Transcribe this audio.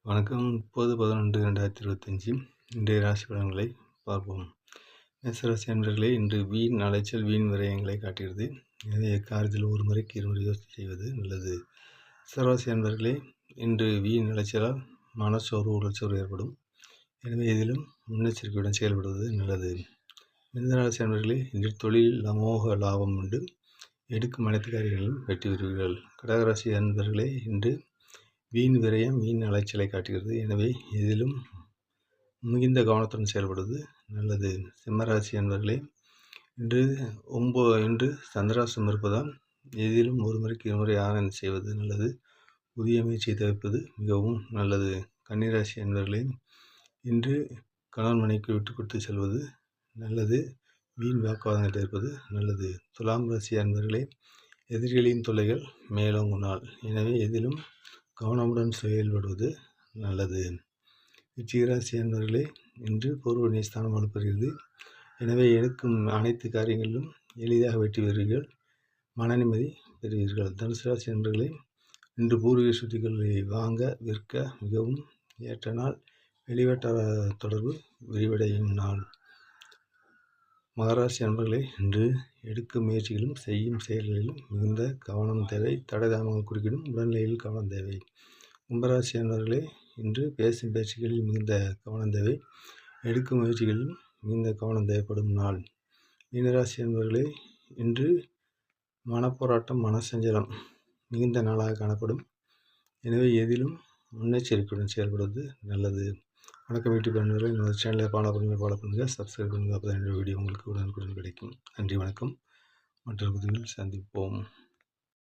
வணக்கம். 30/11/2025 இன்றைய ராசி பலன்களை பார்ப்போம். மேசராசி அன்பர்களே, இன்று வீண் அலைச்சல், வீண் விரயங்களை காட்டுகிறது. எனவே எக்காரியத்தில் ஒரு முறைக்கு இருமுறை யோசித்து செய்வது நல்லது. ரிஷபராசி அன்பர்களே, இன்று வீண் அலைச்சலால் மனச்சோர்வு, உடல்சோர்வு ஏற்படும். எனவே இதிலும் முன்னெச்சரிக்கையுடன் செயல்படுவது நல்லது. மிதுனராசி அன்பர்களே, இன்று தொழில் அமோக லாபம் உண்டு. எடுக்கும் அனைத்து காரியங்களிலும் வெற்றி பெறுவீர்கள். கடகராசி அன்பர்களே, இன்று வீண் விரயம், வீண் அலைச்சலை காட்டுகிறது. எனவே இதிலும் மிகுந்த கவனத்துடன் செயல்படுவது நல்லது. சிம்மராசி அன்பர்களே, இன்று சந்திராஷ்டமம் இருப்பதால் இதிலும் ஒரு முறைக்கு இருமுறை ஆராய்ந்து செய்வது நல்லது. புதிய முயற்சியை தவிர்ப்பது மிகவும் நல்லது. கன்னிராசி அன்பர்களே, இன்று கணவன் மனைவிக்கு விட்டு கொடுத்து செல்வது நல்லது. வீண் வாக்குவாதங்களை தவிர்ப்பது நல்லது. துலாம் ராசி அன்பர்களே, எதிரிகளின் தொல்லைகள் மேலோங்கும் நாள். எனவே எதிலும் கவனமுடன் செயல்படுவது நல்லது. விருச்சிகராசி அன்பர்களே, இன்று பூர்வ ஸ்தானம் வலுப்பெறுகிறது. எனவே எடுக்கும் அனைத்து காரியங்களிலும் எளிதாக வெற்றி பெறுவீர்கள், மன நிம்மதி பெறுவீர்கள். தனுசு ராசி அன்பர்களே, இன்று பூர்வீக சொத்துக்களை வாங்க விற்க மிகவும் ஏற்ற நாள். வெளிவட்டார தொடர்பு விரிவடையும் நாள். மகராசி அன்பர்களே, இன்று எடுக்கும் முயற்சிகளும் செய்யும் செயல்களிலும் மிகுந்த கவனம் தேவை. தடைதாமங்கள் குறுக்கிடும், உடல்நிலையில் கவனம் தேவை. கும்பராசி அன்பர்களே, இன்று பேசும் பேச்சுகளில் மிகுந்த கவனம் தேவை. எடுக்கும் முயற்சிகளிலும் மிகுந்த கவனம் தேவைப்படும் நாள். மீனராசி அன்பர்களே, இன்று மனப்போராட்டம், மனசஞ்சலம் மிகுந்த நாளாக காணப்படும். எனவே எதிலும் முன்னெச்சரிக்கையுடன் செயல்படுவது நல்லது. வணக்கம் யூடியூப் நண்பர்களே, இந்த சேனலை ஃபாலோ பண்ணுங்கள், சப்ஸ்கிரைப் பண்ணுங்கள். அப்போ தான் என்னோட வீடியோ உங்களுக்கு உடனுக்குடன் கிடைக்கும். நன்றி, வணக்கம். மற்றொரு பதிவில் சந்திப்போம்.